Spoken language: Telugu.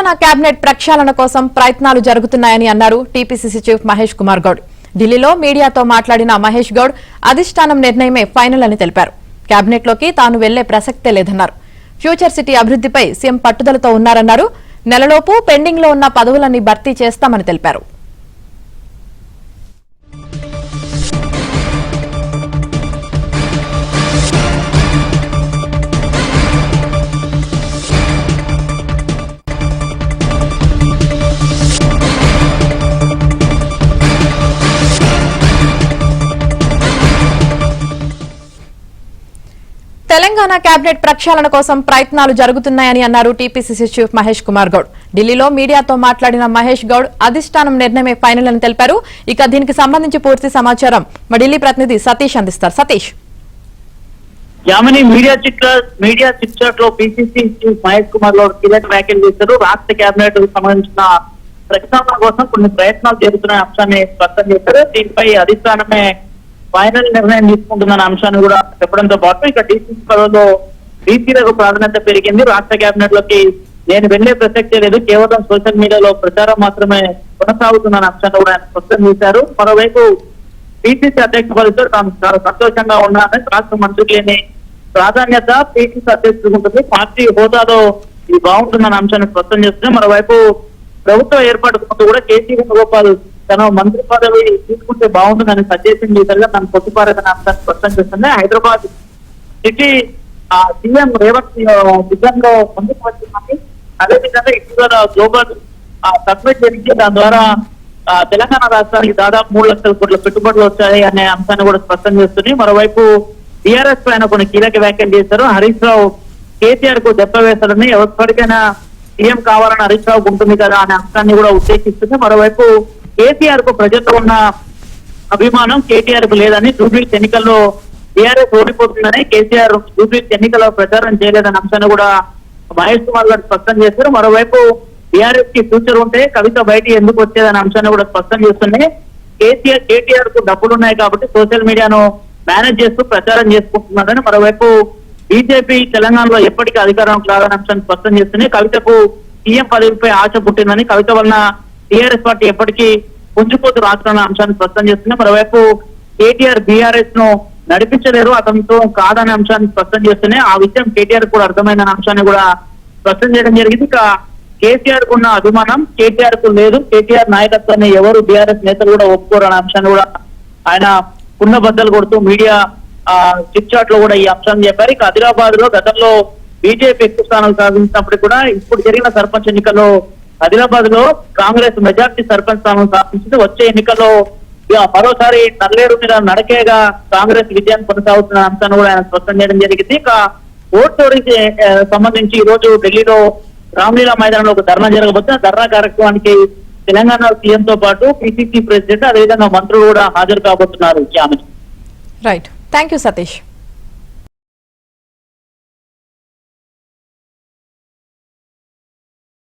తెలంగాణ కేబినెట్ ప్రక్షాళన కోసం ప్రయత్నాలు జరుగుతున్నాయని అన్నారు టీపీసీసీ చీఫ్ మహేష్ కుమార్ గౌడ్. ఢిల్లీలో మీడియాతో మాట్లాడిన మహేష్ గౌడ్ అధిష్టానం నిర్ణయమే ఫైనల్ అని తెలిపారు. కేబినెట్లోకి తాను వెళ్లే ప్రసక్తే లేదన్నారు. ఫ్యూచర్ సిటీ అభివృద్ధిపై సీఎం పట్టుదలతో ఉన్నారన్నారు. నెలలోపు పెండింగ్ లో ఉన్న పదవులన్నీ భర్తీ చేస్తామని తెలిపారు. తెలంగాణ కేబినెట్ ప్రక్షాళన కోసం ప్రయత్నాలు జరుగుతున్నాయని అన్నారు టీపీసీసీ చీఫ్ మహేష్ కుమార్ గౌడ్. ఢిల్లీలో మీడియాతో మాట్లాడిన మహేష్ గౌడ్ అధిష్టానం నిర్ణయమే ఫైనల్ అని తెలిపారు. ఇక దీనికి సంబంధించి పూర్తి సమాచారం మా ఢిల్లీ ప్రతినిధి సతీష్ అందిస్తారు. సతీష్. యామిని మీడియా చిట్చాట్ లో పీసీసీ చీఫ్ మహేష్ కుమార్ గౌడ్ కీలక వ్యాఖ్యలు చేశారు. రాష్ట్ర కేబినెట్ సంబంధించిన ప్రక్షాళన కోసం కొన్ని ప్రయత్నాలు జరుగుతున్న అంశాన్ని స్పష్టం చేశారు. దీనిపై అధిష్టానమే ఫైనల్ నిర్ణయం తీసుకుంటుందన్న అంశాన్ని కూడా చెప్పడంతో పాటు ఇక డీసీసీ పదవిలో బీసీలకు ప్రాధాన్యత పెరిగింది. రాష్ట్ర కేబినెట్ లోకి నేను వెళ్లే ప్రసక్తే లేదు, కేవలం సోషల్ మీడియాలో ప్రచారం మాత్రమే కొనసాగుతుందన్న అంశాన్ని కూడా ఆయన స్పష్టం చేశారు. మరోవైపు పీసీసీ అధ్యక్ష పదవితో తాను చాలా సంతోషంగా ఉన్నానని, రాష్ట్ర మంత్రులేని ప్రాధాన్యత పీసీసీ అధ్యక్షుడు ఉంటుంది, పార్టీ హోదాలో ఇది బాగుంటుందన్న అంశాన్ని స్పష్టం చేస్తుంది. మరోవైపు ప్రభుత్వ ఏర్పాటు ముందు కూడా కేసీ వేణుగోపాల్ తన మంత్రి పదవి తీసుకుంటే బాగుంటుందని సజెషన్ చేశారుగా తన కొట్టిపారదన్న అంశాన్ని స్పష్టం చేస్తుంది. Hyderabad city CM Revanth vision లో ముందుకు వచ్చిందని, అదేవిధంగా ఇటీవల గ్లోబల్ సబ్మిట్ జరిగి దాని ద్వారా తెలంగాణ రాష్ట్రానికి దాదాపు 3 లక్షల కోట్ల పెట్టుబడులు వచ్చాయి అనే అంశాన్ని కూడా స్పష్టం చేస్తుంది. మరోవైపు టీఆర్ఎస్ పైన కొన్ని కీలక వ్యాఖ్యలు చేశారు. హరీష్ రావు కేసీఆర్ కు దెబ్బ వేశారని, ఎవరికైనా సీఎం కావాలని హరీష్ రావుకు ఉంటుంది కదా అనే అంశాన్ని కూడా ఉద్దేశిస్తుంది. మరోవైపు కేసీఆర్ కు ప్రజల్లో ఉన్న అభిమానం కేటీఆర్ కు లేదని, జూబ్లీస్ ఎన్నికల్లో టీఆర్ఎస్ ఓడిపోతుందని, కేసీఆర్ జూబ్లీస్ ఎన్నికల్లో ప్రచారం చేయలేదన్న అంశాన్ని కూడా మహేష్ కుమార్ గారు స్పష్టం చేశారు. మరోవైపు టీఆర్ఎస్ కి ఫ్యూచర్ ఉంటే కవిత బయటికి ఎందుకు వచ్చేదన్న అంశాన్ని కూడా స్పష్టం చేస్తున్నాయి. కేటీఆర్ కు డబ్బులున్నాయి కాబట్టి సోషల్ మీడియాను మేనేజ్ చేస్తూ ప్రచారం చేసుకుంటున్నారని, మరోవైపు బీజేపీ తెలంగాణలో ఎప్పటికీ అధికారంలోకి రాదన్న అంశాన్ని స్పష్టం చేస్తున్నాయి. కవితకు సీఎం పదవిపై ఆశ పుట్టిందని, కవిత వలన టీఆర్ఎస్ పార్టీ ఎప్పటికీ పుంజుపోతూ రాష్ట్రాల అంశాన్ని స్పష్టం చేస్తుంది. మరోవైపు కేటీఆర్ బీఆర్ఎస్ ను నడిపించలేరు, అతనితో కాదనే అంశాన్ని స్పష్టం చేస్తున్నాయి. ఆ విషయం కేటీఆర్ కూడా అర్థమైన అంశాన్ని కూడా స్పష్టం చేయడం జరిగింది. ఇక కేసీఆర్ కు ఉన్న అభిమానం కేటీఆర్ కు లేదు, కేటీఆర్ నాయకత్వాన్ని ఎవరు బీఆర్ఎస్ నేతలు కూడా ఒప్పుకోరు అనే అంశాన్ని కూడా ఆయన పున్న బద్దలు కొడుతూ మీడియా చిట్ చాట్ లో కూడా ఈ అంశాన్ని చెప్పారు. ఇక ఆదిలాబాద్ లో గతంలో బీజేపీ ఎక్కువ స్థానాలు సాధించినప్పుడు కూడా ఇప్పుడు జరిగిన సర్పంచ్ ఎన్నికల్లో ఆదిలాబాద్ లో కాంగ్రెస్ మెజార్టీ సర్పంచ్ స్థానం సాధించింది. వచ్చే ఎన్నికల్లో మరోసారి నల్లేరు మీద నడకేగా కాంగ్రెస్ విజయాన్ని కొనసాగుతున్న అంశాన్ని కూడా ఆయన స్పష్టం చేయడం జరిగింది. ఇక ఓట్ చోరీకి సంబంధించి ఈ రోజు ఢిల్లీలో రామ్లీలా మైదానంలో ఒక ధర్నా జరగబోతుంది. ధర్నా కార్యక్రమానికి తెలంగాణ సీఎం తో పాటు పీసీసీ ప్రెసిడెంట్ అదేవిధంగా మంత్రులు కూడా హాజరు కాబోతున్నారు. Right, thank you Satish.